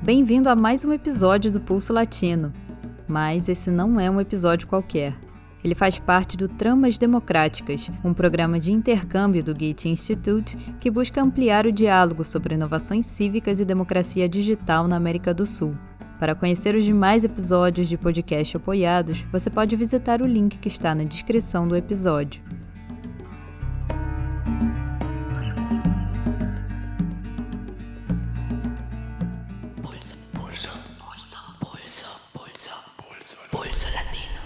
Bem-vindo a mais um episódio do Pulso Latino. Mas esse não é um episódio qualquer. Ele faz parte do Tramas Democráticas, um programa de intercâmbio do Goethe Institute que busca ampliar o diálogo sobre inovações cívicas e democracia digital na América do Sul. Para conhecer os demais episódios de podcast apoiados, você pode visitar o link que está na descrição do episódio. Pulso Latino.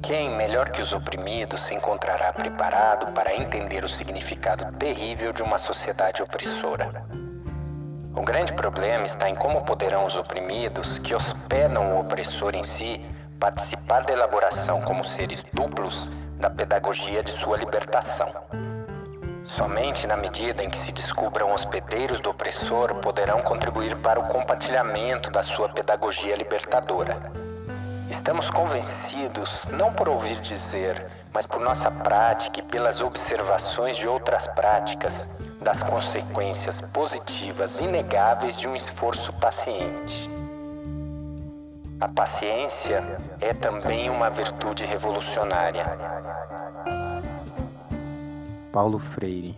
Quem, melhor que os oprimidos, se encontrará preparado para entender o significado terrível de uma sociedade opressora? O grande problema está em como poderão os oprimidos, que hospedam o opressor em si, participar da elaboração como seres duplos da pedagogia de sua libertação. Somente na medida em que se descubram hospedeiros do opressor, poderão contribuir para o compartilhamento da sua pedagogia libertadora. Estamos convencidos, não por ouvir dizer, mas por nossa prática e pelas observações de outras práticas, das consequências positivas inegáveis de um esforço paciente. A paciência é também uma virtude revolucionária. Paulo Freire.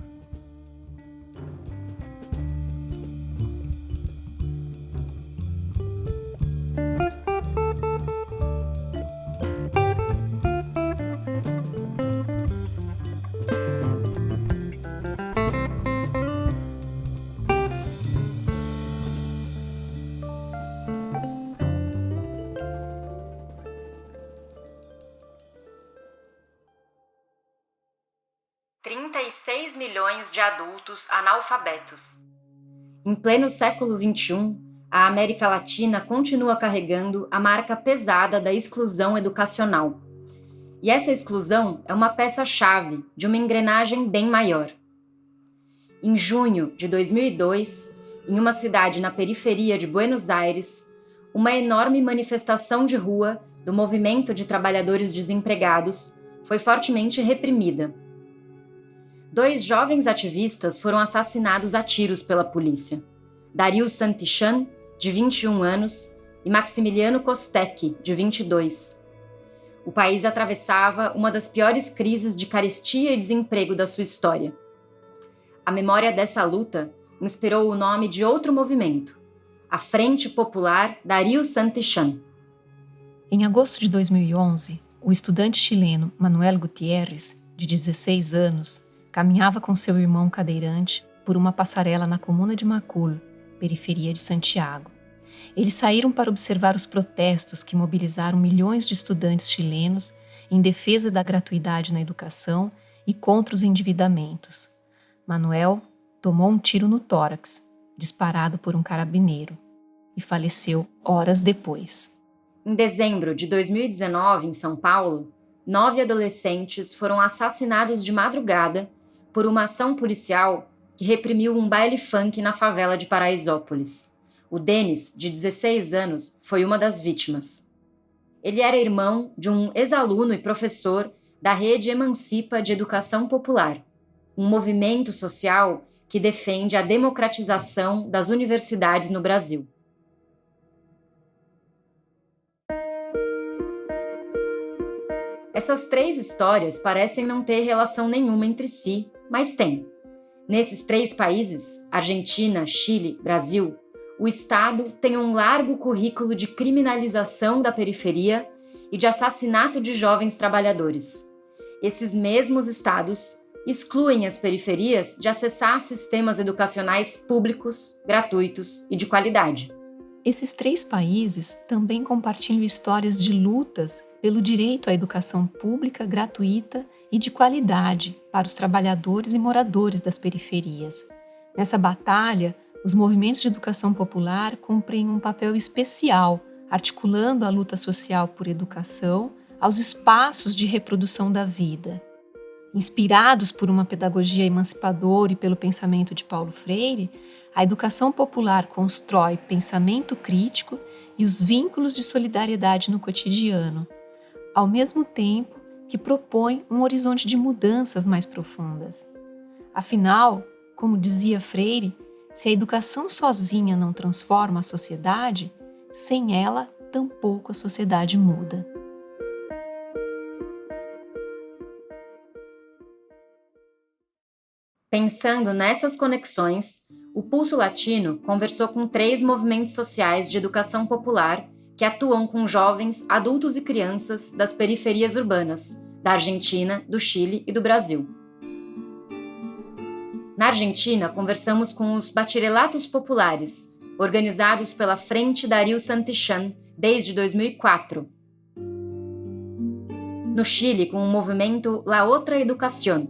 $36 milhões de adultos analfabetos. Em pleno século XXI, a América Latina continua carregando a marca pesada da exclusão educacional. E essa exclusão é uma peça-chave de uma engrenagem bem maior. Em junho de 2002, em uma cidade na periferia de Buenos Aires, uma enorme manifestação de rua do movimento de trabalhadores desempregados foi fortemente reprimida. 2 jovens ativistas foram assassinados a tiros pela polícia. Dario Santichan, de 21 anos, e Maximiliano Costecchi, de 22. O país atravessava uma das piores crises de carestia e desemprego da sua história. A memória dessa luta inspirou o nome de outro movimento, a Frente Popular Dario Santichan. Em agosto de 2011, o estudante chileno Manuel Gutierrez, de 16 anos, caminhava com seu irmão cadeirante por uma passarela na comuna de Macul, periferia de Santiago. Eles saíram para observar os protestos que mobilizaram milhões de estudantes chilenos em defesa da gratuidade na educação e contra os endividamentos. Manuel tomou um tiro no tórax, disparado por um carabineiro, e faleceu horas depois. Em dezembro de 2019, em São Paulo, 9 adolescentes foram assassinados de madrugada por uma ação policial que reprimiu um baile funk na favela de Paraisópolis. O Denis, de 16 anos, foi uma das vítimas. Ele era irmão de um ex-aluno e professor da Rede Emancipa de Educação Popular, um movimento social que defende a democratização das universidades no Brasil. Essas 3 histórias parecem não ter relação nenhuma entre si, mas têm. Nesses 3 países, Argentina, Chile, Brasil, o Estado tem um largo currículo de criminalização da periferia e de assassinato de jovens trabalhadores. Esses mesmos estados excluem as periferias de acessar sistemas educacionais públicos, gratuitos e de qualidade. Esses 3 países também compartilham histórias de lutas pelo direito à educação pública, gratuita e de qualidade para os trabalhadores e moradores das periferias. Nessa batalha, os movimentos de educação popular cumprem um papel especial, articulando a luta social por educação aos espaços de reprodução da vida. Inspirados por uma pedagogia emancipadora e pelo pensamento de Paulo Freire, a educação popular constrói pensamento crítico e os vínculos de solidariedade no cotidiano, ao mesmo tempo que propõe um horizonte de mudanças mais profundas. Afinal, como dizia Freire, se a educação sozinha não transforma a sociedade, sem ela, tampouco a sociedade muda. Pensando nessas conexões, o Pulso Latino conversou com 3 movimentos sociais de educação popular que atuam com jovens, adultos e crianças das periferias urbanas, da Argentina, do Chile e do Brasil. Na Argentina, conversamos com os Bachilleratos Populares, organizados pela Frente Darío Santillan desde 2004. No Chile, com o movimento La Otra Educación,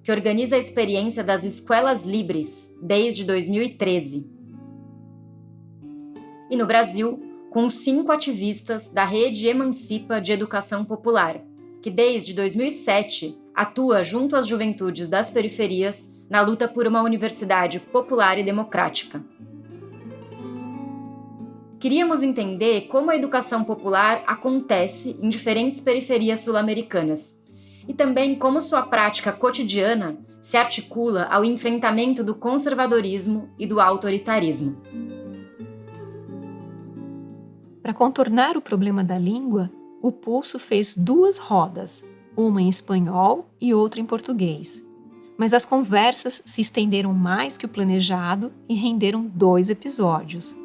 que organiza a experiência das Escolas Libres desde 2013. E no Brasil, com 5 ativistas da Rede Emancipa de Educação Popular, que desde 2007 atua junto às juventudes das periferias na luta por uma universidade popular e democrática. Queríamos entender como a educação popular acontece em diferentes periferias sul-americanas e também como sua prática cotidiana se articula ao enfrentamento do conservadorismo e do autoritarismo. Para contornar o problema da língua, o Pulso fez 2 rodas, uma em espanhol e outra em português. Mas as conversas se estenderam mais que o planejado e renderam 2 episódios.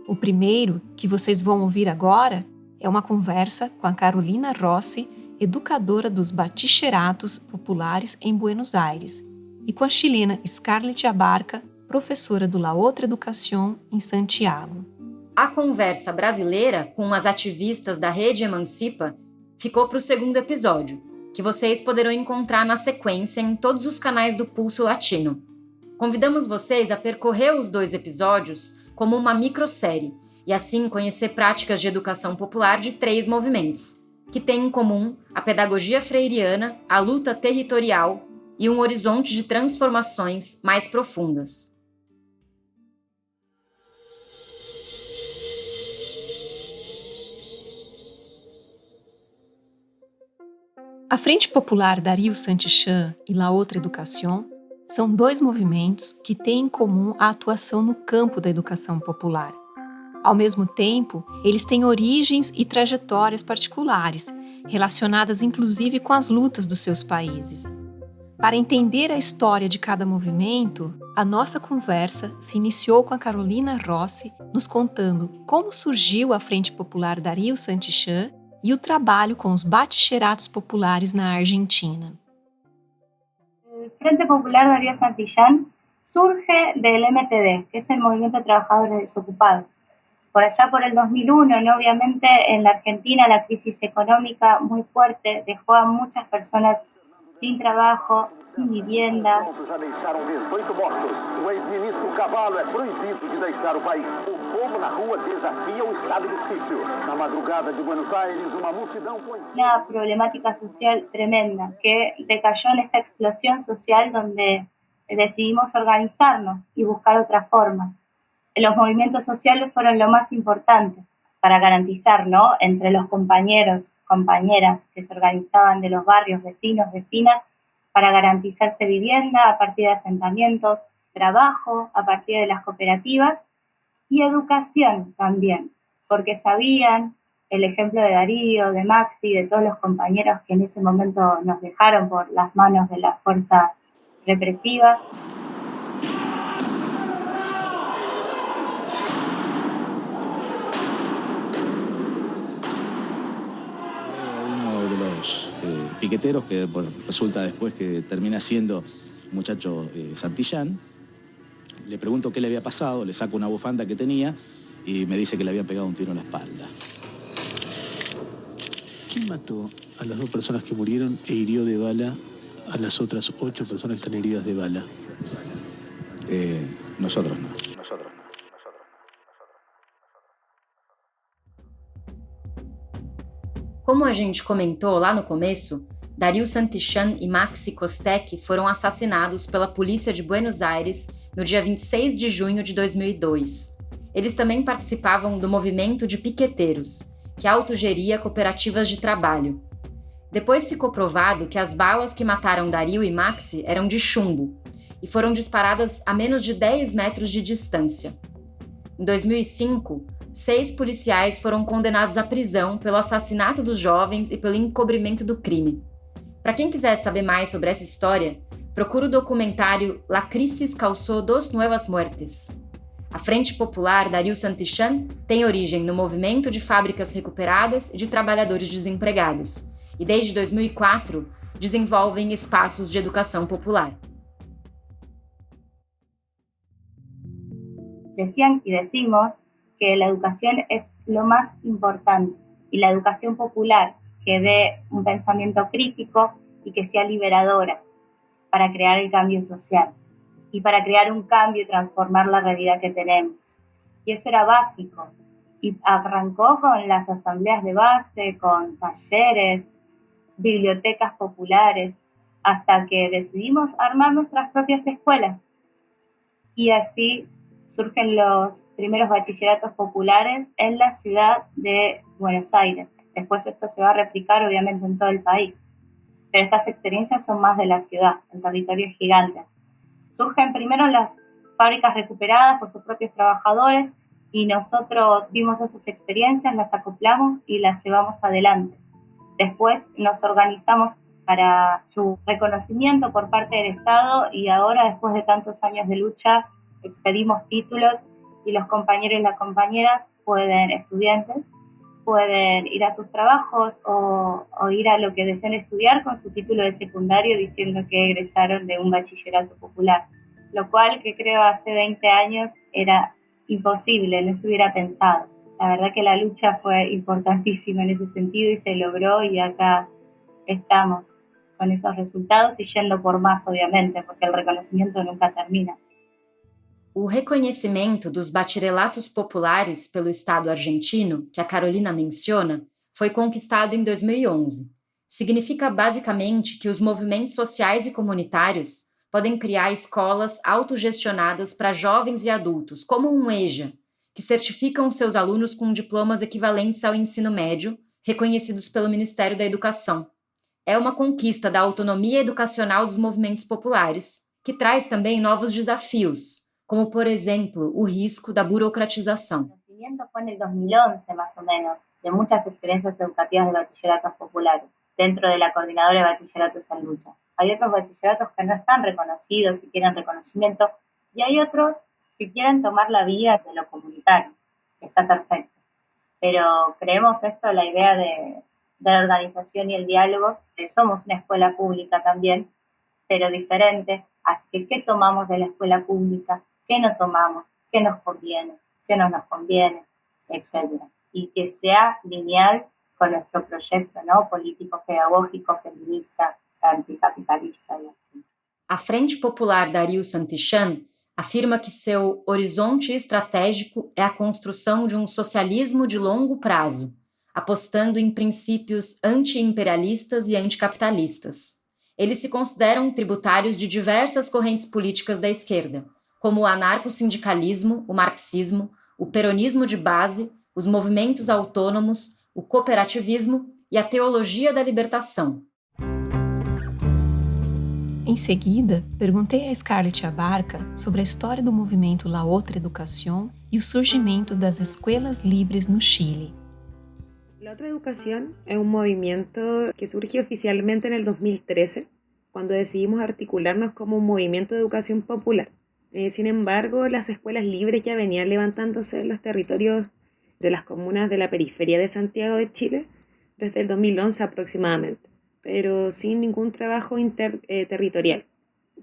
O primeiro, que vocês vão ouvir agora, é uma conversa com a Carolina Rossi, educadora dos Bachilleratos Populares em Buenos Aires, e com a chilena Scarlett Abarca, professora do La Otra Educación em Santiago. A conversa brasileira com as ativistas da Rede Emancipa ficou para o segundo episódio, que vocês poderão encontrar na sequência em todos os canais do Pulso Latino. Convidamos vocês a percorrer os 2 episódios como uma microsérie e assim conhecer práticas de educação popular de 3 movimentos, que têm em comum a pedagogia freiriana, a luta territorial e um horizonte de transformações mais profundas. A Frente Popular Darío Santillan e La Otra Educación são 2 movimentos que têm em comum a atuação no campo da educação popular. Ao mesmo tempo, eles têm origens e trajetórias particulares, relacionadas inclusive com as lutas dos seus países. Para entender a história de cada movimento, a nossa conversa se iniciou com a Carolina Rossi, nos contando como surgiu a Frente Popular Darío Santillan e o trabalho com os Bachilleratos Populares na Argentina. El Frente Popular Darío Santillan surge del MTD, que es el Movimiento de Trabajadores Desocupados. Por allá por el 2001, ¿no? Obviamente en la Argentina la crisis económica muy fuerte dejó a muchas personas sin trabajo, sem vivienda. Já deixaram 18 mortos. O ex-ministro Cavallo é proibido de deixar o país. O povo na rua desafia o estado de sítio. Na madrugada de Buenos Aires, uma multidão... Una problemática social tremenda que decayó en esta explosión social donde decidimos organizarnos y buscar otras formas. Los movimientos sociales fueron lo más importante para garantizar, ¿no?, entre los compañeros, compañeras que se organizaban de los barrios, vecinos, vecinas, para garantizarse vivienda a partir de asentamientos, trabajo a partir de las cooperativas y educación también, porque sabían el ejemplo de Darío, de Maxi, de todos los compañeros que en ese momento nos dejaron por las manos de las fuerzas represivas. Piqueteros, que bueno, resulta después que termina siendo un muchacho Santillan. Le pregunto qué le había pasado, le saco una bufanda que tenía y me dice que le habían pegado un tiro en la espalda. ¿Quién mató a las 2 personas que murieron e hirió de bala a las otras 8 personas que están heridas de bala? Nosotros no. Como a gente comentou lá no começo, Darío Santillan e Maxi Costec foram assassinados pela polícia de Buenos Aires no dia 26 de junho de 2002. Eles também participavam do movimento de piqueteiros, que autogeria cooperativas de trabalho. Depois ficou provado que as balas que mataram Dario e Maxi eram de chumbo e foram disparadas a menos de 10 metros de distância. Em 2005, 6 policiais foram condenados à prisão pelo assassinato dos jovens e pelo encobrimento do crime. Para quem quiser saber mais sobre essa história, procura o documentário La Crisis causó dos nuevas muertes. A Frente Popular Darío Santillan tem origem no movimento de fábricas recuperadas e de trabalhadores desempregados, e desde 2004 desenvolvem espaços de educação popular. Decían y decimos que la educación es lo más importante, y la educación popular que dé un pensamiento crítico y que sea liberadora para crear el cambio social y para crear un cambio y transformar la realidad que tenemos. Y eso era básico, y arrancó con las asambleas de base, con talleres, bibliotecas populares, hasta que decidimos armar nuestras propias escuelas. Y así surgen los primeros bachilleratos populares en la ciudad de Buenos Aires. Después esto se va a replicar obviamente en todo el país, pero estas experiencias son más de la ciudad, en territorios gigantes. Surgen primero las fábricas recuperadas por sus propios trabajadores y nosotros vimos esas experiencias, las acoplamos y las llevamos adelante. Después nos organizamos para su reconocimiento por parte del Estado y ahora, después de tantos años de lucha, expedimos títulos y los compañeros y las compañeras estudiantes, pueden ir a sus trabajos o ir a lo que deseen estudiar con su título de secundario diciendo que egresaron de un bachillerato popular, lo cual que creo hace 20 años era imposible, no se hubiera pensado. La verdad que la lucha fue importantísima en esse sentido y se logró y acá estamos con esos resultados y yendo por más, obviamente, porque el reconocimiento nunca termina. O reconhecimento dos bachilleratos populares pelo Estado argentino, que a Carolina menciona, foi conquistado em 2011. Significa basicamente que os movimentos sociais e comunitários podem criar escolas autogestionadas para jovens e adultos, como um EJA, que certificam seus alunos com diplomas equivalentes ao ensino médio, reconhecidos pelo Ministério da Educação. É uma conquista da autonomia educacional dos movimentos populares, que traz também novos desafios, como, por ejemplo, o risco da burocratização. El conocimiento fue en el 2011, más o menos, de muchas experiencias educativas de bachilleratos populares, dentro de la Coordinadora de Bachilleratos en Lucha. Hay otros bachilleratos que no están reconocidos y quieren reconocimiento, y hay otros que quieren tomar la vía de lo comunitario, que está perfecto. Pero creemos esto, la idea de la organización y el diálogo, que somos una escuela pública también, pero diferente, así que ¿qué tomamos de la escuela pública? ¿Qué no tomamos? ¿Qué nos conviene? ¿Qué no nos conviene? Etcétera. Y que sea lineal con nuestro proyecto, ¿no? Político, pedagógico, feminista, anticapitalista y así. A Frente Popular Darío Santillan afirma que seu horizonte estratégico é a construção de um socialismo de longo prazo, apostando em princípios anti-imperialistas e anticapitalistas. Eles se consideram tributários de diversas correntes políticas da esquerda, como o anarcossindicalismo, o marxismo, o peronismo de base, os movimentos autônomos, o cooperativismo e a teologia da libertação. Em seguida, perguntei a Scarlett Abarca sobre a história do movimento La Otra Educación e o surgimento das escuelas libres no Chile. La Otra Educación es un movimiento que surge oficialmente en el 2013, cuando decidimos articularnos como un movimiento de educación popular. Sin embargo, las escuelas libres ya venían levantándose en los territorios de las comunas de la periferia de Santiago de Chile desde el 2011 aproximadamente, pero sin ningún trabajo interterritorial.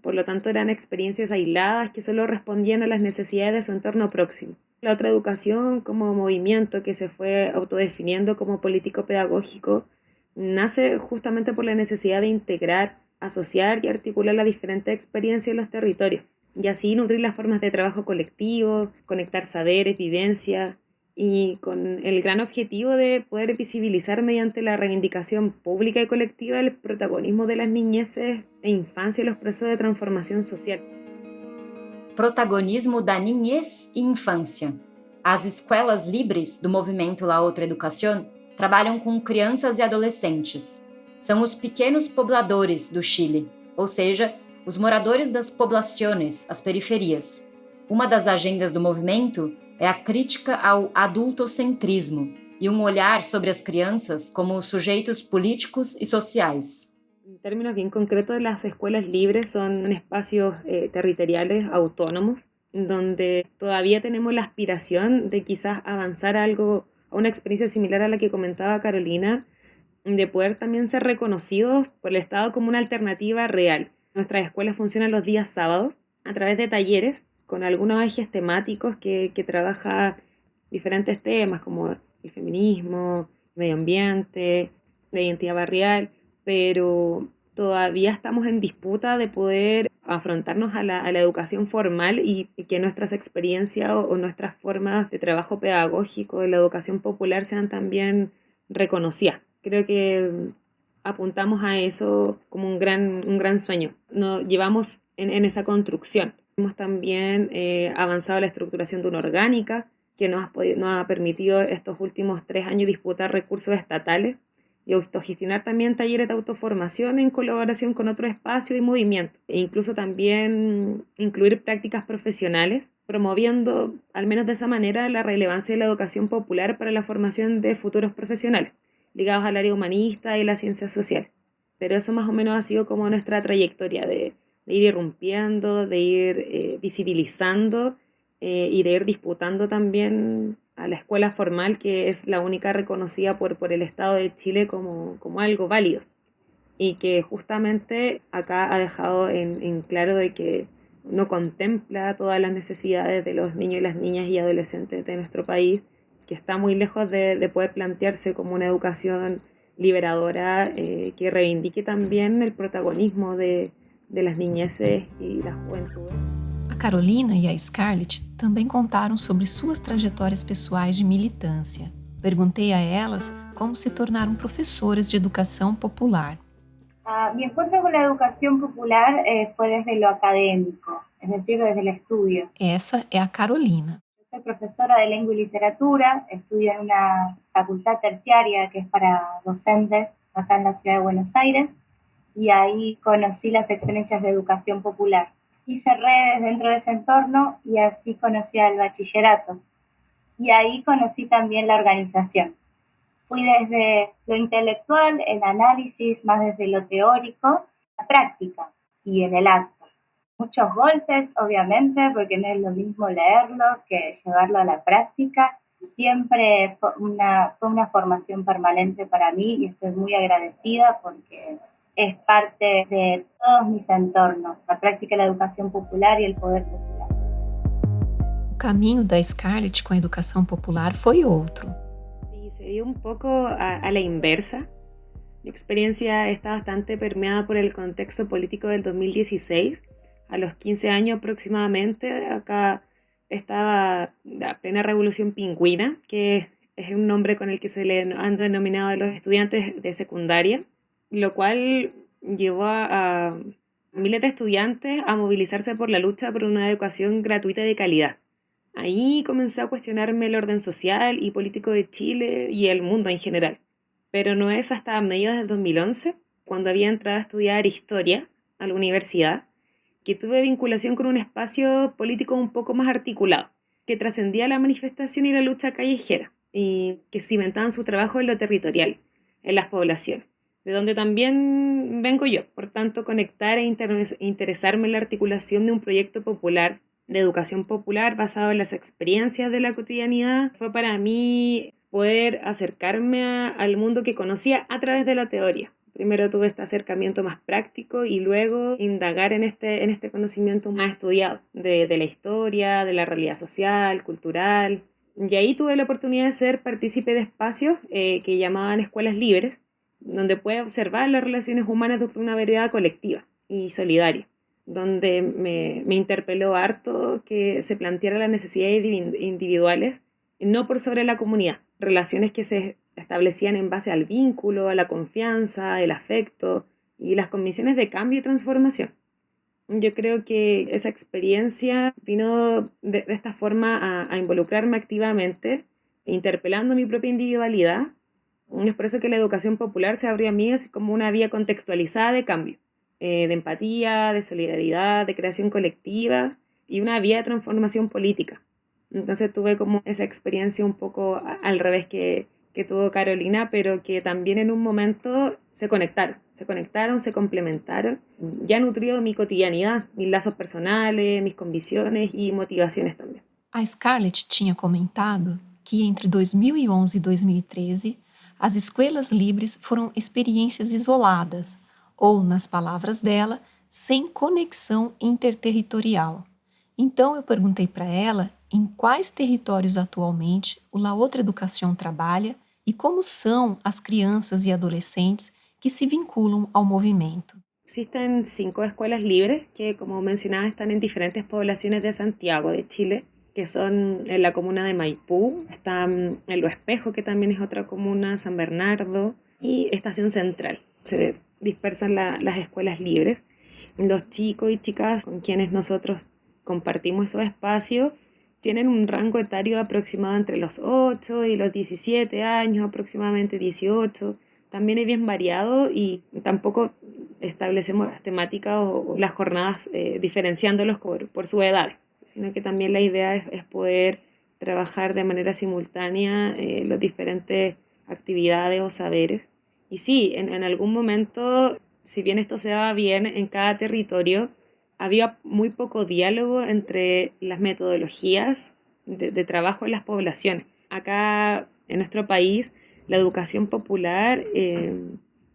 Por lo tanto, eran experiencias aisladas que solo respondían a las necesidades de su entorno próximo. La Otra Educación, como movimiento que se fue autodefiniendo como político-pedagógico, nace justamente por la necesidad de integrar, asociar y articular las diferentes experiencias en los territorios, y así nutrir las formas de trabajo colectivo, conectar saberes, vivencias, y con el gran objetivo de poder visibilizar mediante la reivindicación pública y colectiva el protagonismo de las niñeces e infancia en los procesos de transformación social. Protagonismo da niñez e infância. As escolas libres do movimento La Otra Educación trabalham com crianças e adolescentes. são os pequenos pobladores do Chile, ou seja, os moradores das poblaciones, as periferias. Uma das agendas do movimento é a crítica ao adultocentrismo e um olhar sobre as crianças como sujeitos políticos e sociais. En términos bien concretos, las escuelas libres son espacios territoriales autónomos, donde todavía tenemos la aspiración de quizás avanzar a algo, a una experiencia similar a la que comentaba Carolina, de poder también ser reconocidos por el Estado como una alternativa real. Nuestras escuelas funcionan los días sábados a través de talleres con algunos ejes temáticos que trabaja diferentes temas como el feminismo, medio ambiente, la identidad barrial, pero todavía estamos en disputa de poder afrontarnos a la educación formal y que nuestras experiencias o nuestras formas de trabajo pedagógico de la educación popular sean también reconocidas. Creo que apuntamos a eso como un gran sueño. Nos llevamos en esa construcción. Hemos también avanzado la estructuración de una orgánica que nos ha permitido estos últimos 3 años disputar recursos estatales y autogestionar también talleres de autoformación en colaboración con otros espacios y movimientos, e incluso también incluir prácticas profesionales, promoviendo, al menos de esa manera, la relevancia de la educación popular para la formación de futuros profesionales, ligados al área humanista y la ciencia social. Pero eso más o menos ha sido como nuestra trayectoria de ir irrumpiendo, de ir visibilizando y de ir disputando también a la escuela formal, que es la única reconocida por el Estado de Chile como algo válido, y que justamente acá ha dejado en claro de que no contempla todas las necesidades de los niños y las niñas y adolescentes de nuestro país, que está muy lejos de poder plantearse como una educación liberadora que reivindique también el protagonismo de las niñeces y las juventudes. A Carolina e a Scarlett também contaram sobre suas trajetórias pessoais de militância. Perguntei a elas como se tornaram professoras de educação popular. Mi encuentro con la educación popular fue desde lo académico, es decir, desde el estudio. Essa é a Carolina. Soy profesora de lengua y literatura, estudio en una facultad terciaria que es para docentes acá en la ciudad de Buenos Aires, y ahí conocí las experiencias de educación popular. Hice redes dentro de ese entorno y así conocí al bachillerato. Y ahí conocí también la organización. Fui desde lo intelectual, el análisis, más desde lo teórico, la práctica y en el acto. Muchos golpes, obviamente, porque no es lo mismo leerlo que llevarlo a la práctica. Siempre fue una formación permanente para mí y estoy muy agradecida porque es parte de todos mis entornos, la práctica de la educación popular y el poder popular. O caminho da Scarlett com a educação popular foi outro. Sí, se dio un poco a la inversa. Mi experiencia está bastante permeada por el contexto político del 2016. A los 15 años aproximadamente, acá estaba la plena revolución pingüina, que es un nombre con el que se le han denominado a los estudiantes de secundaria, lo cual llevó a miles de estudiantes a movilizarse por la lucha por una educación gratuita y de calidad. Ahí comencé a cuestionarme el orden social y político de Chile y el mundo en general. Pero no es hasta mediados del 2011, cuando había entrado a estudiar historia a la universidad, que tuve vinculación con un espacio político un poco más articulado, que trascendía la manifestación y la lucha callejera, y que cimentaban su trabajo en lo territorial, en las poblaciones, de donde también vengo yo. Por tanto, conectar e interesarme en la articulación de un proyecto popular, de educación popular basado en las experiencias de la cotidianidad, fue para mí poder acercarme al mundo que conocía a través de la teoría. Primero tuve este acercamiento más práctico y luego indagar en este conocimiento más estudiado de la historia, de la realidad social, cultural. Y ahí tuve la oportunidad de ser partícipe de espacios que llamaban escuelas libres, donde pude observar las relaciones humanas de una vereda colectiva y solidaria, donde me interpeló harto que se planteara las necesidades individuales, no por sobre la comunidad, relaciones que se establecían en base al vínculo, a la confianza, el afecto y las condiciones de cambio y transformación. Yo creo que esa experiencia vino de esta forma a involucrarme activamente, interpelando mi propia individualidad Es por eso que la educación popular se abrió a mí así como una vía contextualizada de cambio, de empatía, de solidaridad, de creación colectiva y una vía de transformación política. Entonces tuve como esa experiencia un poco al revés que tuvo Carolina, pero que también en un momento se conectaron, se complementaron. Ya nutrió mi cotidianidad, mis lazos personales, mis convicciones y motivaciones también. A Scarlett tinha comentado que entre 2011 e 2013, as escolas livres foram experiências isoladas, ou, nas palavras dela, sem conexão interterritorial. Então eu perguntei para ela em quais territórios atualmente o La Outra Educação trabalha e como são as crianças e adolescentes que se vinculam ao movimento. Existen 5 escuelas libres que, como mencionaba, están en diferentes poblaciones de Santiago, de Chile, que son en la comuna de Maipú, está en Lo Espejo, que también es otra comuna, San Bernardo, y Estación Central. Se dispersan las escuelas libres. Los chicos y chicas con quienes nosotros compartimos esos espacios tienen un rango etario aproximado entre los 8 y los 17 años, aproximadamente 18. También es bien variado y tampoco establecemos las temáticas o las jornadas diferenciándolos por su edad, sino que también la idea es poder trabajar de manera simultánea las diferentes actividades o saberes. Y sí, en algún momento, si bien esto se daba bien en cada territorio, había muy poco diálogo entre las metodologías de trabajo en las poblaciones. Acá en nuestro país, la educación popular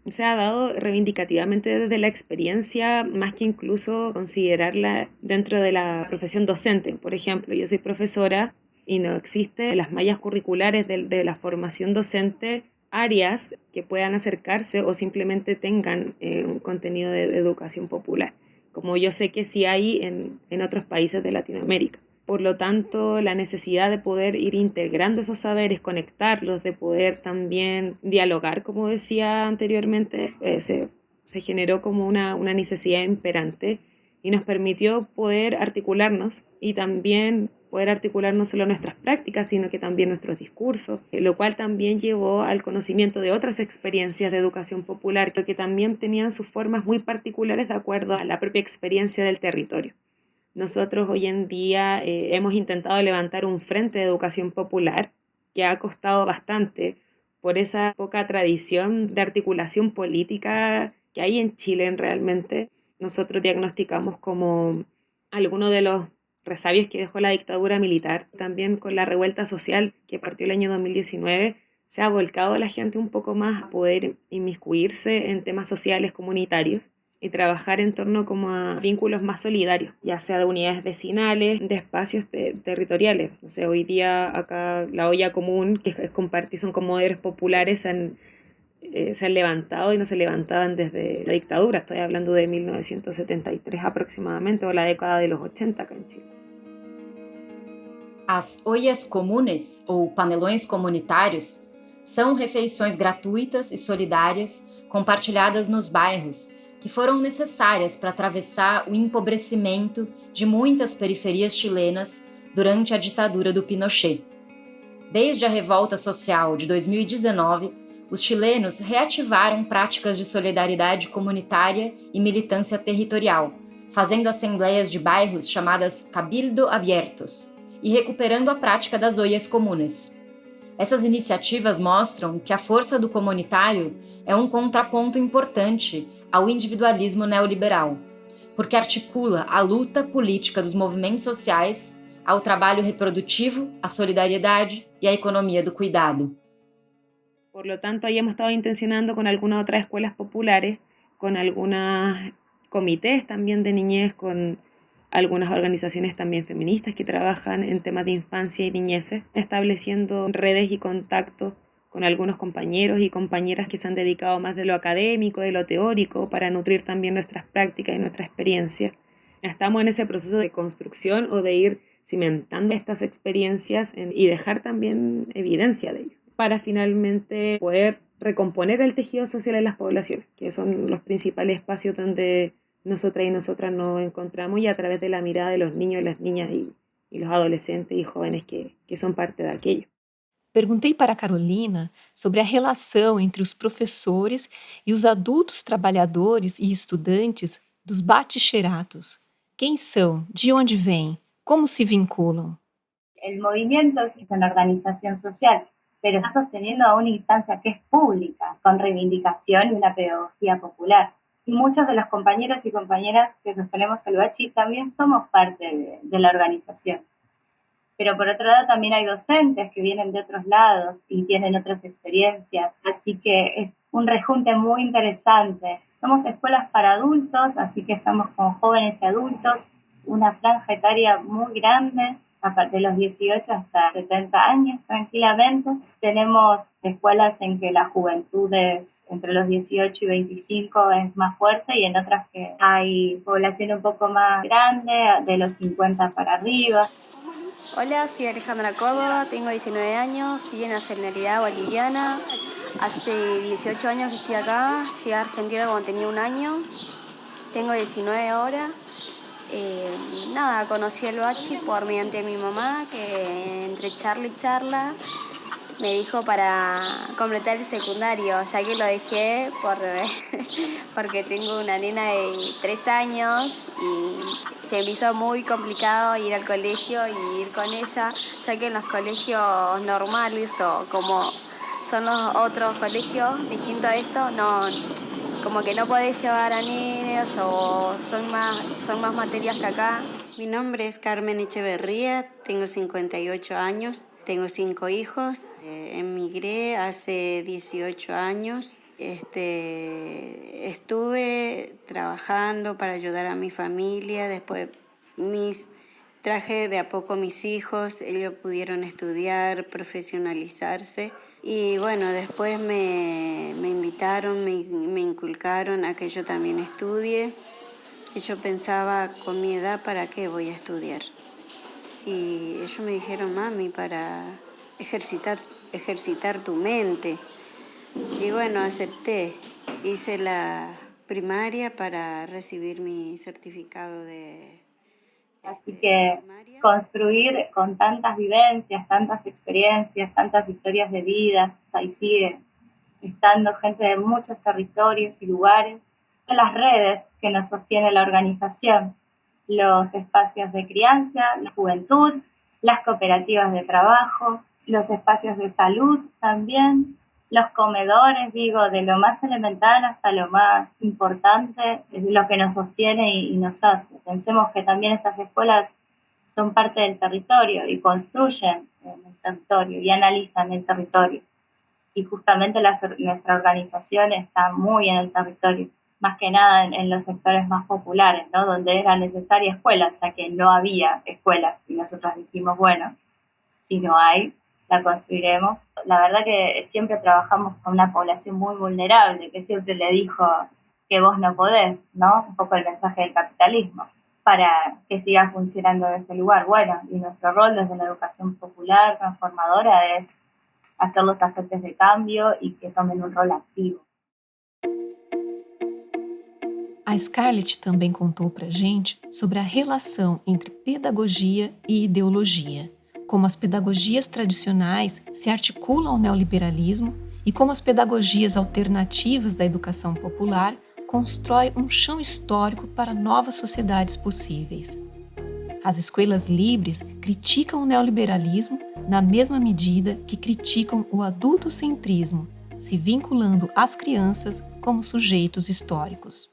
se ha dado reivindicativamente desde la experiencia, más que incluso considerarla dentro de la profesión docente. Por ejemplo, yo soy profesora y no existen las mallas curriculares de la formación docente áreas que puedan acercarse o simplemente tengan un contenido de educación popular, como yo sé que sí hay en otros países de Latinoamérica. Por lo tanto, la necesidad de poder ir integrando esos saberes, conectarlos, de poder también dialogar, como decía anteriormente, se generó como una necesidad imperante y nos permitió poder articularnos y también poder articular no solo nuestras prácticas, sino que también nuestros discursos, lo cual también llevó al conocimiento de otras experiencias de educación popular, que también tenían sus formas muy particulares de acuerdo a la propia experiencia del territorio. Nosotros hoy en día hemos intentado levantar un frente de educación popular que ha costado bastante por esa poca tradición de articulación política que hay en Chile realmente. Nosotros diagnosticamos como algunos de los resabios que dejó la dictadura militar, también con la revuelta social que partió el año 2019, se ha volcado la gente un poco más a poder inmiscuirse en temas sociales comunitarios y trabajar en torno como a vínculos más solidarios, ya sea de unidades vecinales, de espacios territoriales. O sea, hoy día acá la olla común, que es compartir, son comedores populares, se han levantado y no se levantaban desde la dictadura. Estoy hablando de 1973 aproximadamente, o la década de los 80 acá en Chile. As olhas comunes, ou panelões comunitários, são refeições gratuitas e solidárias compartilhadas nos bairros, que foram necessárias para atravessar o empobrecimento de muitas periferias chilenas durante a ditadura do Pinochet. Desde a revolta social de 2019, os chilenos reativaram práticas de solidariedade comunitária e militância territorial, fazendo assembleias de bairros chamadas Cabildo Abiertos e recuperando a prática das olhas comunes. Essas iniciativas mostram que a força do comunitário é um contraponto importante ao individualismo neoliberal, porque articula a luta política dos movimentos sociais ao trabalho reprodutivo, à solidariedade e à economia do cuidado. Por lo tanto, ahí hemos estado intencionando con algunas otras escuelas populares, con algunos comités también de niñez, con algunas organizaciones también feministas que trabajan en temas de infancia y niñez, estableciendo redes y contactos con algunos compañeros y compañeras que se han dedicado más de lo académico, de lo teórico, para nutrir también nuestras prácticas y nuestra experiencia. Estamos en ese proceso de construcción o de ir cimentando estas experiencias y dejar también evidencia de ello, para finalmente poder recomponer el tejido social en las poblaciones, que son los principales espacios donde nosotras y nosotras nos encontramos, y a través de la mirada de los niños, las niñas y los adolescentes y jóvenes que son parte de aquello. Perguntei para a Carolina sobre a relação entre os professores e os adultos trabalhadores e estudantes dos bachilleratos. Quem são? De onde vêm? Como se vinculam? El movimiento es una organización social, pero está sosteniendo a una instancia que es pública, con reivindicación y una pedagogía popular. Y muchos de los compañeros y compañeras que sostenemos el Bachi también somos parte de la organización. Pero por otro lado también hay docentes que vienen de otros lados y tienen otras experiencias, así que es un rejunte muy interesante. Somos escuelas para adultos, así que estamos con jóvenes y adultos, una franja etaria muy grande, a partir de los 18 hasta 70 años tranquilamente. Tenemos escuelas en que la juventud es entre los 18 y 25 es más fuerte y en otras que hay población un poco más grande, de los 50 para arriba. Hola, soy Alejandra Córdoba, tengo 19 años, soy de nacionalidad boliviana. Hace 18 años que estoy acá, llegué a Argentina cuando tenía 1 año, tengo 19 ahora. Conocí el Bachi por mediante mi mamá, que entre charla y charla me dijo para completar el secundario, ya que lo dejé porque tengo una nena de 3 años y se me hizo muy complicado ir al colegio y ir con ella, ya que en los colegios normales o como son los otros colegios distintos a esto, no, como que no podés llevar a nenes o son más materias que acá. Mi nombre es Carmen Echeverría, tengo 58 años, tengo 5 hijos. Emigré hace 18 años. Estuve trabajando para ayudar a mi familia, después traje de a poco a mis hijos, ellos pudieron estudiar, profesionalizarse y bueno, después me invitaron, me inculcaron a que yo también estudie y yo pensaba, con mi edad, ¿para qué voy a estudiar? Y ellos me dijeron, mami, para ejercitar tu mente. Y bueno, acepté. Hice la primaria para recibir mi certificado de... Así que construir con tantas vivencias, tantas experiencias, tantas historias de vida, ahí sigue estando gente de muchos territorios y lugares, las redes que nos sostiene la organización, los espacios de crianza, la juventud, las cooperativas de trabajo, los espacios de salud también, los comedores, de lo más elemental hasta lo más importante, es lo que nos sostiene y nos hace. Pensemos que también estas escuelas son parte del territorio y construyen el territorio y analizan el territorio. Y justamente nuestra organización está muy en el territorio, más que nada en los sectores más populares, ¿no? Donde era necesaria escuelas, ya que no había escuelas. Y nosotros dijimos, bueno, si no hay, la construiremos. La verdad que siempre trabajamos con una población muy vulnerable, que siempre le dijo que vos no podés, ¿no? Un poco el mensaje del capitalismo, para que siga funcionando ese lugar. Bueno, y nuestro rol desde la educación popular transformadora es hacer los agentes de cambio y que tomen un rol activo. A Scarlett também contou para a gente sobre a relação entre pedagogia e ideologia, como as pedagogias tradicionais se articulam ao neoliberalismo e como as pedagogias alternativas da educação popular constroem um chão histórico para novas sociedades possíveis. As escolas livres criticam o neoliberalismo na mesma medida que criticam o adultocentrismo, se vinculando às crianças como sujeitos históricos.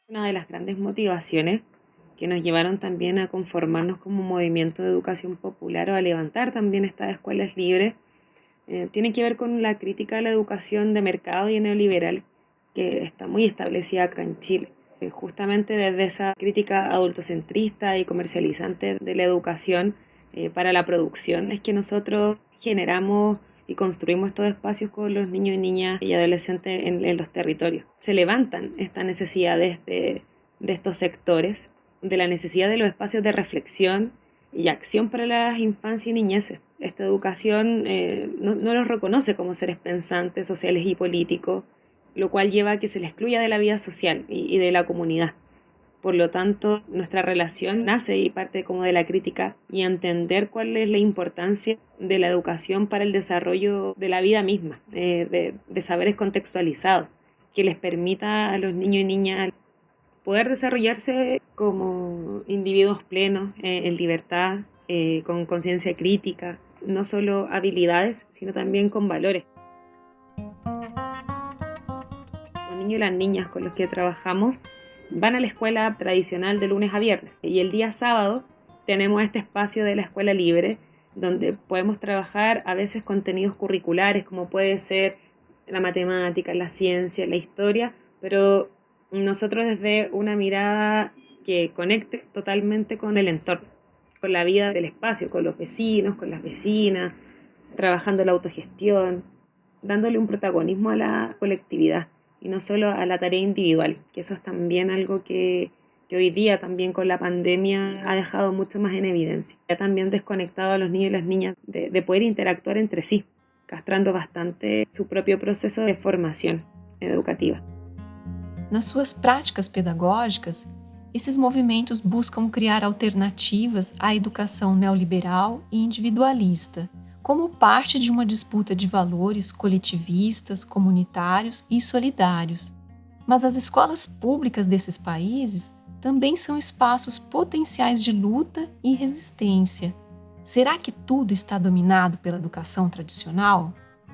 Una de las grandes motivaciones que nos llevaron también a conformarnos como movimiento de educación popular o a levantar también estas escuelas libres tiene que ver con la crítica a la educación de mercado y neoliberal que está muy establecida acá en Chile. Justamente desde esa crítica adultocentrista y comercializante de la educación para la producción es que nosotros generamos y construimos estos espacios con los niños y niñas y adolescentes en los territorios. Se levantan estas necesidades de estos sectores de la necesidad de los espacios de reflexión y acción para las infancias y niñeces. Esta educación no los reconoce como seres pensantes, sociales y políticos, lo cual lleva a que se les excluya de la vida social y de la comunidad. Por lo tanto, nuestra relación nace y parte como de la crítica y entender cuál es la importancia de la educación para el desarrollo de la vida misma, de saberes contextualizados, que les permita a los niños y niñas poder desarrollarse como individuos plenos, en libertad, con conciencia crítica, no solo habilidades, sino también con valores. Los niños y las niñas con los que trabajamos van a la escuela tradicional de lunes a viernes y el día sábado tenemos este espacio de la escuela libre donde podemos trabajar a veces contenidos curriculares como puede ser la matemática, la ciencia, la historia, pero nosotros desde una mirada que conecte totalmente con el entorno, con la vida del espacio, con los vecinos, con las vecinas, trabajando la autogestión, dándole un protagonismo a la colectividad y no solo a la tarea individual, que eso es también algo que hoy día también con la pandemia ha dejado mucho más en evidencia. Ha también desconectado a los niños y las niñas de poder interactuar entre sí, castrando bastante su propio proceso de formación educativa. Nas suas práticas pedagógicas, esses movimentos buscam criar alternativas à educação neoliberal e individualista, como parte de uma disputa de valores coletivistas, comunitários e solidários. Mas as escolas públicas desses países também são espaços potenciais de luta e resistência. Será que tudo está dominado pela educação tradicional?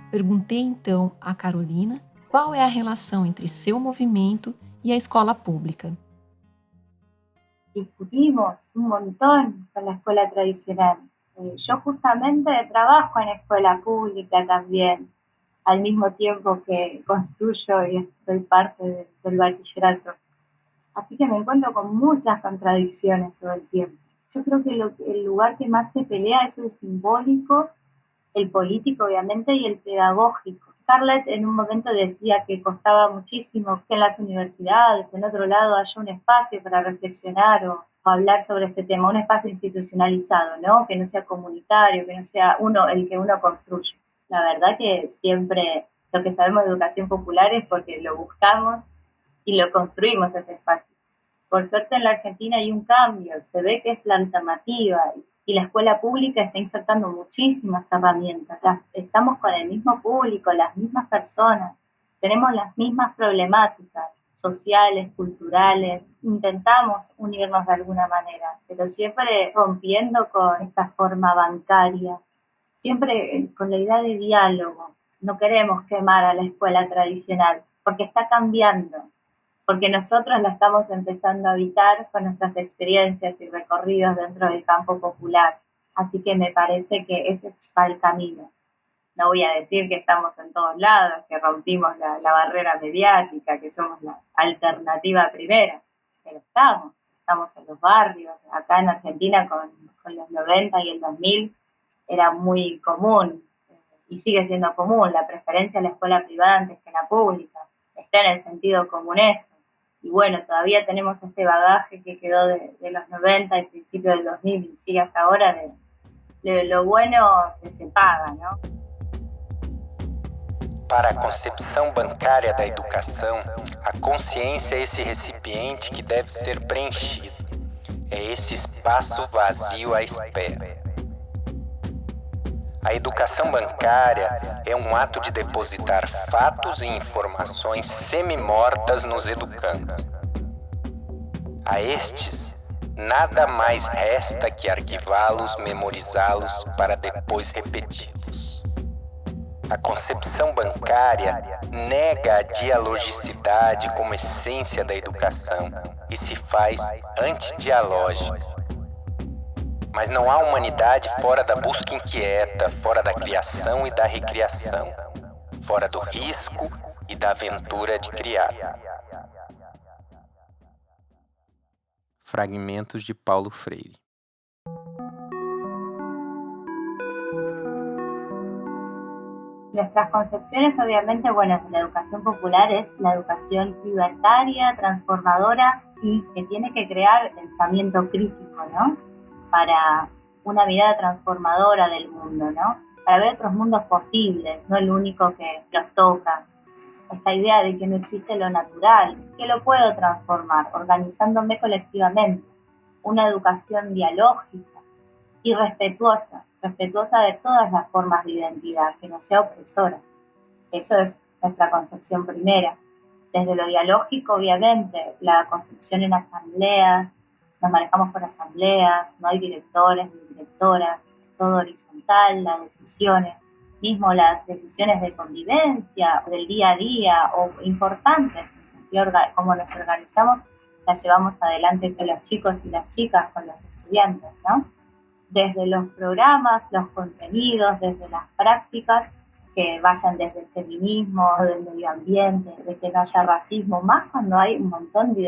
Perguntei então a Carolina qual é a relação entre seu movimento e a escola pública. Discutimos un montón con la escuela tradicional. Yo justamente trabajo en escuela pública también, al mismo tiempo que construyo y estoy parte del bachillerato. Así que me encuentro con muchas contradicciones todo el tiempo. Yo creo que el lugar que más se pelea es el simbólico, el político obviamente y el pedagógico. Scarlett en un momento decía que costaba muchísimo que en las universidades, en otro lado, haya un espacio para reflexionar o hablar sobre este tema, un espacio institucionalizado, ¿no? Que no sea comunitario, que no sea el que uno construye. La verdad que siempre lo que sabemos de educación popular es porque lo buscamos y lo construimos ese espacio. Por suerte en la Argentina hay un cambio, se ve que es la alternativa y la escuela pública está insertando muchísimas herramientas. O sea, estamos con el mismo público, las mismas personas, tenemos las mismas problemáticas sociales, culturales, intentamos unirnos de alguna manera, pero siempre rompiendo con esta forma bancaria, siempre con la idea de diálogo. No queremos quemar a la escuela tradicional porque está cambiando, porque nosotros la estamos empezando a habitar con nuestras experiencias y recorridos dentro del campo popular. Así que me parece que ese va el camino. No voy a decir que estamos en todos lados, que rompimos la barrera mediática, que somos la alternativa primera, pero estamos en los barrios. Acá en Argentina con los 90 y el 2000 era muy común, y sigue siendo común, la preferencia a la escuela privada antes que la pública. Está en el sentido común eso. Y bueno, todavía tenemos este bagaje que quedó de los 90 y principios del 2000 y sigue hasta ahora, de lo bueno se paga, ¿no? Para a concepção bancária da educação, a consciência é esse recipiente que deve ser preenchido. É esse espaço vazio à espera. A educação bancária é um ato de depositar fatos e informações semi-mortas nos educandos. A estes, nada mais resta que arquivá-los, memorizá-los para depois repeti-los. A concepção bancária nega a dialogicidade como essência da educação e se faz antidialógica. Mas não há humanidade fora da busca inquieta, fora da criação e da recriação, fora do risco e da aventura de criar. Fragmentos de Paulo Freire. Nuestras concepciones, obviamente, bueno, de la educación popular es la educación libertaria, transformadora, y que tiene que crear pensamiento crítico, ¿no? Para una mirada transformadora del mundo, ¿no? Para ver otros mundos posibles, no el único que los toca. Esta idea de que no existe lo natural, que lo puedo transformar organizándome colectivamente. Una educación dialógica y respetuosa de todas las formas de identidad, que no sea opresora. Eso es nuestra concepción primera. Desde lo dialógico, obviamente, la construcción en asambleas, nos manejamos por asambleas, no hay directores ni directoras, es todo horizontal, las decisiones, mismo las decisiones de convivencia, del día a día, o importantes en sentido cómo nos organizamos, las llevamos adelante con los chicos y las chicas, con los estudiantes, ¿no? Desde los programas, los contenidos, desde las prácticas, que vayan desde el feminismo, del medio ambiente, de que no haya racismo, más cuando hay un montón de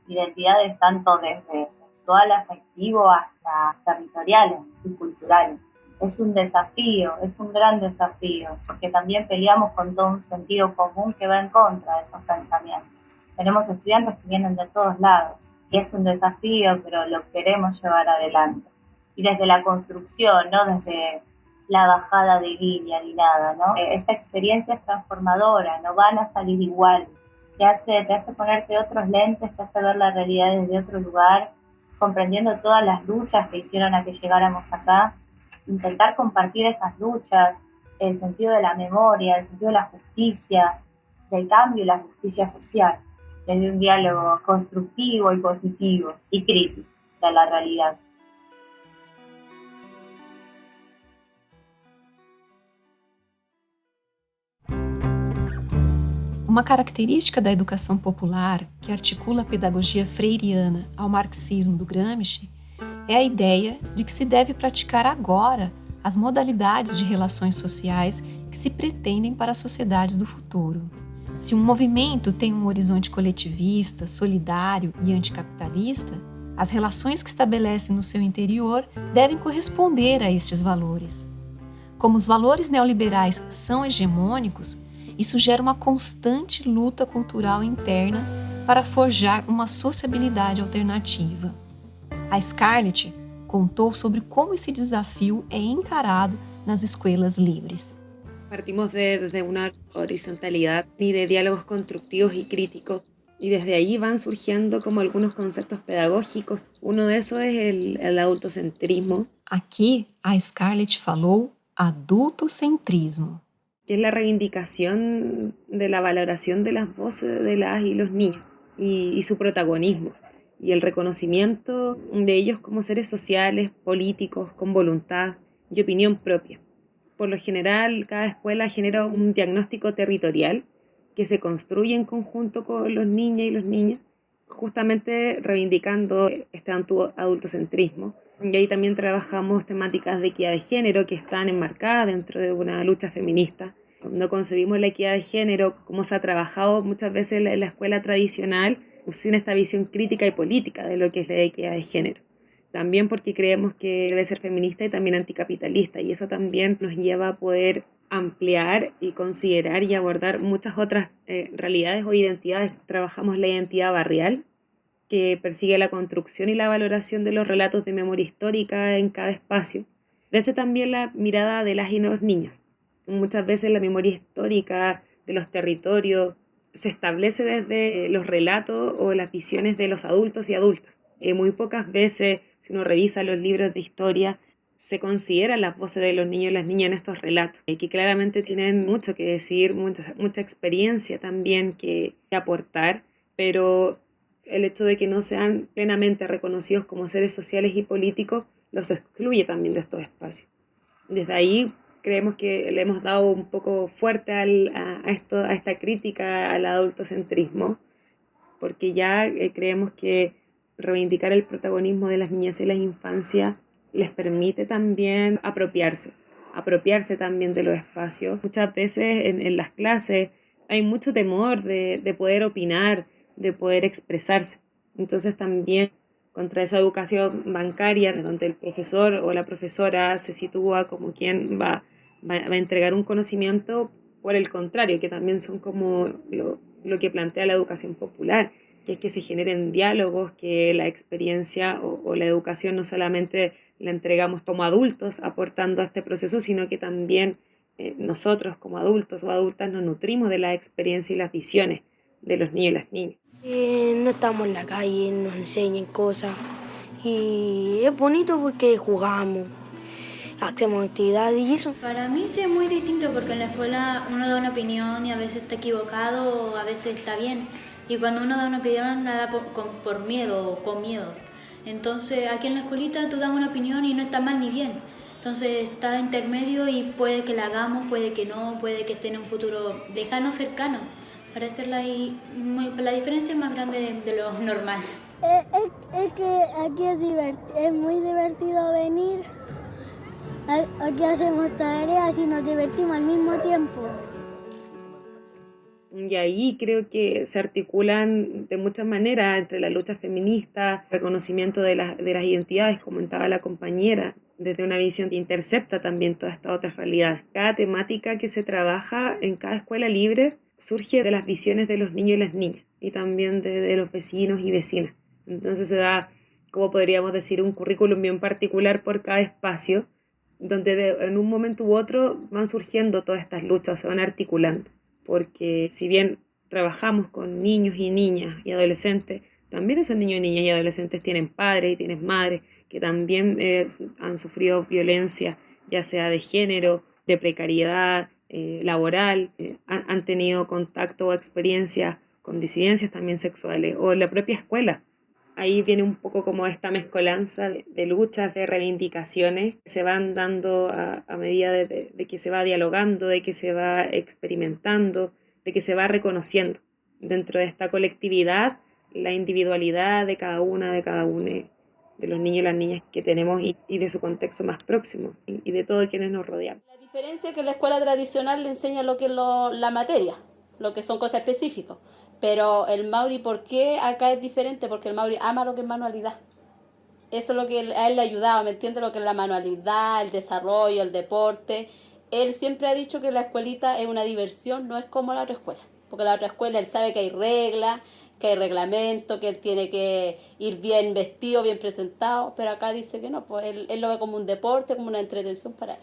identidades tanto desde sexual, afectivo, hasta territoriales y culturales. Es un desafío, es un gran desafío, porque también peleamos con todo un sentido común que va en contra de esos pensamientos. Tenemos estudiantes que vienen de todos lados, y es un desafío, pero lo queremos llevar adelante. Y desde la construcción, no desde la bajada de línea ni nada, ¿no? Esta experiencia es transformadora, no van a salir igual. Te hace ponerte otros lentes, te hace ver la realidad desde otro lugar, comprendiendo todas las luchas que hicieron a que llegáramos acá, intentar compartir esas luchas, el sentido de la memoria, el sentido de la justicia, del cambio y la justicia social, desde un diálogo constructivo y positivo y crítico de la realidad. Uma característica da educação popular que articula a pedagogia freiriana ao marxismo do Gramsci é a ideia de que se deve praticar agora as modalidades de relações sociais que se pretendem para as sociedades do futuro. Se um movimento tem um horizonte coletivista, solidário e anticapitalista, as relações que estabelece no seu interior devem corresponder a estes valores. Como os valores neoliberais são hegemônicos, isso gera uma constante luta cultural interna para forjar uma sociabilidade alternativa. A Scarlett contou sobre como esse desafio é encarado nas escolas livres. Partimos desde una horizontalidad y de diálogos constructivos y críticos, y desde ahí van surgiendo como algunos conceptos pedagógicos. Uno de esos es el adultocentrismo. Aqui, a Scarlett falou adultocentrismo, que es la reivindicación de la valoración de las voces de las y los niños y su protagonismo, y el reconocimiento de ellos como seres sociales, políticos, con voluntad y opinión propia. Por lo general, cada escuela genera un diagnóstico territorial que se construye en conjunto con los niños y las niñas, justamente reivindicando este adultocentrismo. Y ahí también trabajamos temáticas de equidad de género que están enmarcadas dentro de una lucha feminista. No concebimos la equidad de género como se ha trabajado muchas veces en la escuela tradicional, sin esta visión crítica y política de lo que es la equidad de género. También porque creemos que debe ser feminista y también anticapitalista, y eso también nos lleva a poder ampliar y considerar y abordar muchas otras realidades o identidades. Trabajamos la identidad barrial, que persigue la construcción y la valoración de los relatos de memoria histórica en cada espacio, desde también la mirada de las y los niños. Muchas veces la memoria histórica de los territorios se establece desde los relatos o las visiones de los adultos y adultas. Muy pocas veces, si uno revisa los libros de historia, se consideran las voces de los niños y las niñas en estos relatos, que claramente tienen mucho que decir, mucha experiencia también que aportar, pero el hecho de que no sean plenamente reconocidos como seres sociales y políticos los excluye también de estos espacios. Desde ahí creemos que le hemos dado un poco fuerte a esta crítica al adultocentrismo, porque ya creemos que reivindicar el protagonismo de las niñas y las infancias les permite también apropiarse también de los espacios. Muchas veces en las clases hay mucho temor de poder opinar, de poder expresarse. Entonces también contra esa educación bancaria, donde el profesor o la profesora se sitúa como quien va a entregar un conocimiento, por el contrario, que también son como lo que plantea la educación popular, que es que se generen diálogos, que la experiencia o la educación no solamente la entregamos como adultos aportando a este proceso, sino que también nosotros como adultos o adultas nos nutrimos de la experiencia y las visiones de los niños y las niñas. No estamos en la calle, nos enseñan cosas y es bonito porque jugamos, hacemos actividades y eso. Para mí sí es muy distinto porque en la escuela uno da una opinión y a veces está equivocado o a veces está bien. Y cuando uno da una opinión la da por miedo o con miedo. Entonces aquí en la escuelita tú das una opinión y no está mal ni bien. Entonces está intermedio y puede que la hagamos, puede que no, puede que esté en un futuro lejano, cercano. Para hacerla la diferencia es más grande de lo normal. Es que aquí es muy divertido venir. Aquí hacemos tareas y nos divertimos al mismo tiempo. Y ahí creo que se articulan de muchas maneras entre la lucha feminista, reconocimiento de las identidades, comentaba la compañera, desde una visión que intercepta también todas estas otras realidades. Cada temática que se trabaja en cada escuela libre surge de las visiones de los niños y las niñas, y también de los vecinos y vecinas. Entonces se da, como podríamos decir, un currículum bien particular por cada espacio, donde en un momento u otro van surgiendo todas estas luchas, se van articulando. Porque si bien trabajamos con niños y niñas y adolescentes, también esos niños y niñas y adolescentes tienen padres y tienen madres que también han sufrido violencia, ya sea de género, de precariedad laboral, han tenido contacto o experiencia con disidencias también sexuales, o en la propia escuela. Ahí viene un poco como esta mezcolanza de luchas, de reivindicaciones que se van dando a medida de que se va dialogando, de que se va experimentando, de que se va reconociendo dentro de esta colectividad la individualidad de cada una, de cada uno de los niños y las niñas que tenemos y de su contexto más próximo y de todos quienes nos rodean. La diferencia es que la escuela tradicional le enseña lo que es la materia, lo que son cosas específicas. Pero el Mauri, ¿por qué acá es diferente? Porque el Mauri ama lo que es manualidad. Eso es lo que a él le ayudaba, ¿me entiende? Lo que es la manualidad, el desarrollo, el deporte. Él siempre ha dicho que la escuelita es una diversión, no es como la otra escuela. Porque la otra escuela él sabe que hay reglas, que hay reglamento, que él tiene que ir bien vestido, bien presentado. Pero acá dice que no, pues él lo ve como un deporte, como una entretención para él.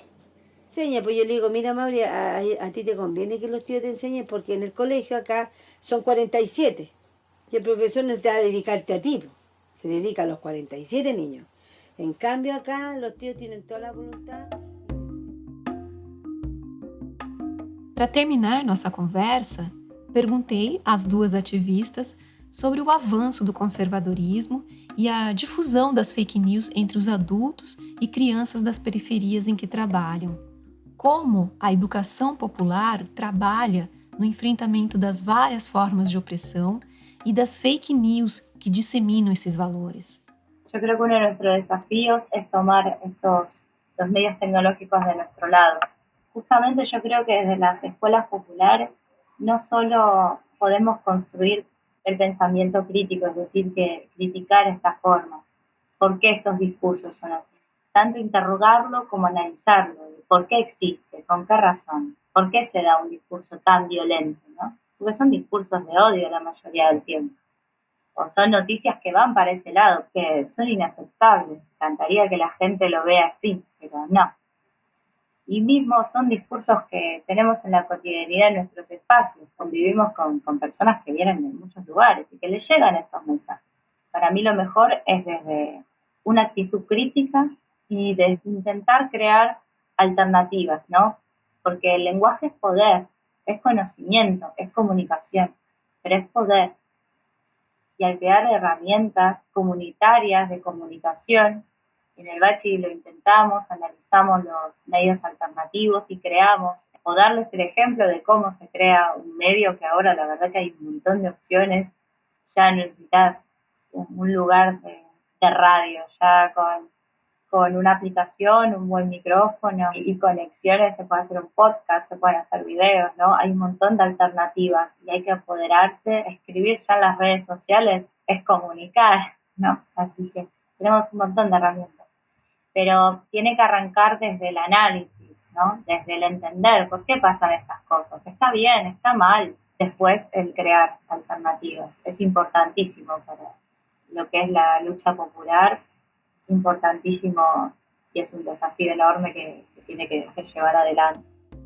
Enseña, pues yo le digo, mira Mauri, a ti te conviene que los tíos te enseñen porque en el colegio acá son 47 y el profesor no te va a dedicarte a ti, se dedica a los 47 niños. En cambio acá los tíos tienen toda la voluntad. Para terminar nossa conversa, perguntei às duas ativistas sobre o avanço do conservadorismo e a difusão das fake news entre os adultos e crianças das periferias em que trabalham. Como a educação popular trabalha no enfrentamento das várias formas de opressão y das fake news que diseminan esses valores. Yo creo que uno de nuestros desafíos es tomar los medios tecnológicos de nuestro lado. Justamente yo creo que desde las escuelas populares no solo podemos construir el pensamiento crítico, es decir, que criticar estas formas, por qué estos discursos son así, tanto interrogarlo como analizarlo, por qué existe, con qué razón, por qué se da un discurso tan violento, ¿no? Porque son discursos de odio la mayoría del tiempo, o son noticias que van para ese lado, que son inaceptables, encantaría que la gente lo vea así, pero no. Y mismo son discursos que tenemos en la cotidianidad en nuestros espacios, convivimos con personas que vienen de muchos lugares y que les llegan estos mensajes. Para mí lo mejor es desde una actitud crítica y de intentar crear alternativas, ¿no? Porque el lenguaje es poder, es conocimiento, es comunicación, pero es poder. Y al crear herramientas comunitarias de comunicación, en el Bachi lo intentamos, analizamos los medios alternativos y creamos, o darles el ejemplo de cómo se crea un medio, que ahora la verdad que hay un montón de opciones, ya no necesitas un lugar de radio, ya con una aplicación, un buen micrófono y conexiones se puede hacer un podcast, se pueden hacer videos, ¿no? Hay un montón de alternativas y hay que apoderarse. Escribir ya en las redes sociales es comunicar, ¿no? Así que tenemos un montón de herramientas. Pero tiene que arrancar desde el análisis, ¿no? Desde el entender por qué pasan estas cosas. Está bien, está mal, después el crear alternativas. Es importantísimo para lo que es la lucha popular, importantísimo, y es un desafío enorme que tiene que llevar adelante.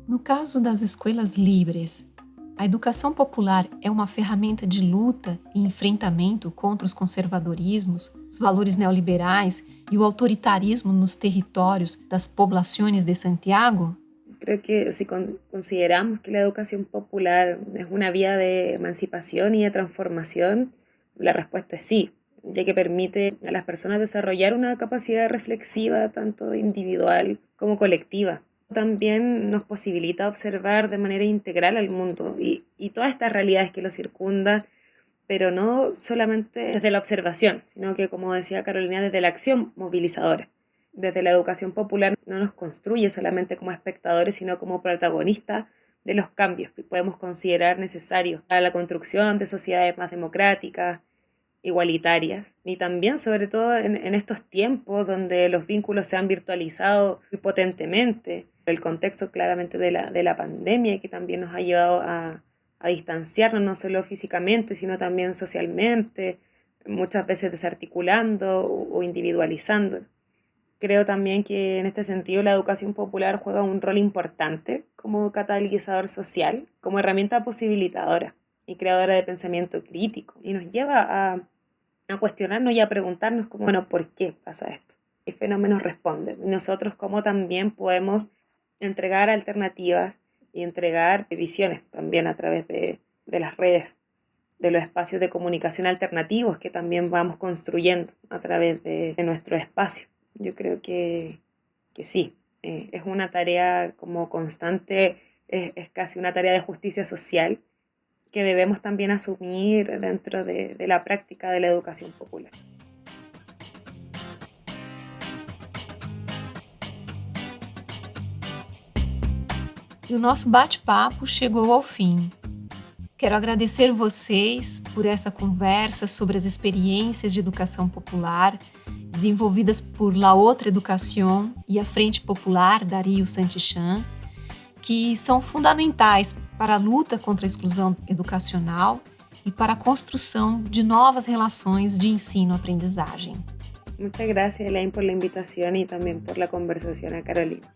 No caso das escolas livres, a educação popular é uma ferramenta de luta e enfrentamento contra os conservadorismos, os valores neoliberais e o autoritarismo nos territórios das poblaciones de Santiago? Creo que si consideramos que la educación popular es una vía de emancipación y de transformación, la respuesta es sí, ya que permite a las personas desarrollar una capacidad reflexiva tanto individual como colectiva. También nos posibilita observar de manera integral al mundo y todas estas realidades que lo circundan, pero no solamente desde la observación, sino que, como decía Carolina, desde la acción movilizadora. Desde la educación popular no nos construye solamente como espectadores, sino como protagonistas de los cambios que podemos considerar necesarios para la construcción de sociedades más democráticas, igualitarias, y también, sobre todo, en estos tiempos donde los vínculos se han virtualizado muy potentemente, el contexto claramente de la pandemia, que también nos ha llevado a distanciarnos no solo físicamente, sino también socialmente, muchas veces desarticulando o individualizando. Creo también que en este sentido la educación popular juega un rol importante como catalizador social, como herramienta posibilitadora y creadora de pensamiento crítico, y nos lleva a cuestionarnos y a preguntarnos como, bueno, ¿por qué pasa esto? ¿Qué fenómenos responden? Y nosotros cómo también podemos entregar alternativas y entregar visiones también a través de las redes, de los espacios de comunicación alternativos que también vamos construyendo a través de nuestro espacio. Yo creo que sí, es una tarea como constante, es casi una tarea de justicia social que debemos también asumir dentro de la práctica de la educación popular. E o nosso bate-papo chegou ao fim. Quero agradecer vocês por essa conversa sobre as experiências de educação popular desenvolvidas por La Outra Educación e a Frente Popular Darío Santichan, que são fundamentais para a luta contra a exclusão educacional e para a construção de novas relações de ensino-aprendizagem. Muchas gracias, Elaine, por la invitación y también por la conversación, a Carolina.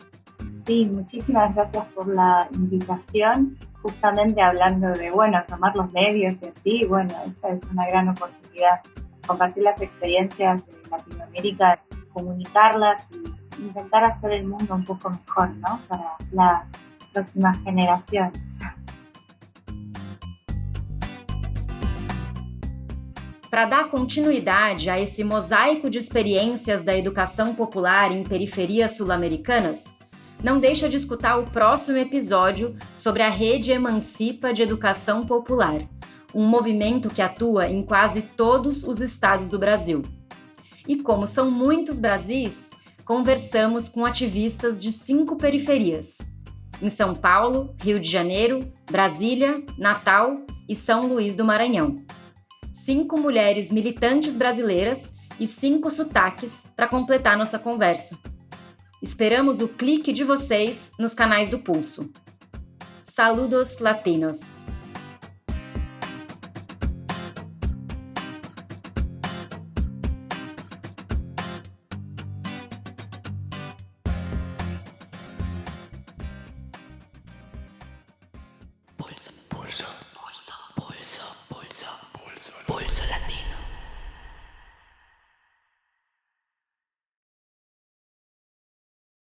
Sí, muchísimas gracias por la invitación, justamente hablando de, tomar los medios y así, esta es una gran oportunidad, compartir las experiencias de Latinoamérica, comunicarlas y intentar hacer el mundo un poco mejor, ¿no? Para las próximas generaciones. Para dar continuidade a esse mosaico de experiências da educação popular em periferias sul-americanas, não deixa de escutar o próximo episódio sobre a Rede Emancipa de Educação Popular, um movimento que atua em quase todos os estados do Brasil. E como são muitos Brasis, conversamos com ativistas de 5 periferias: em São Paulo, Rio de Janeiro, Brasília, Natal e São Luís do Maranhão. 5 mulheres militantes brasileiras e 5 sotaques para completar nossa conversa. Esperamos o clique de vocês nos canais do Pulso. Saludos latinos! Pulso, pulso, pulso, pulso, pulso, pulso latino.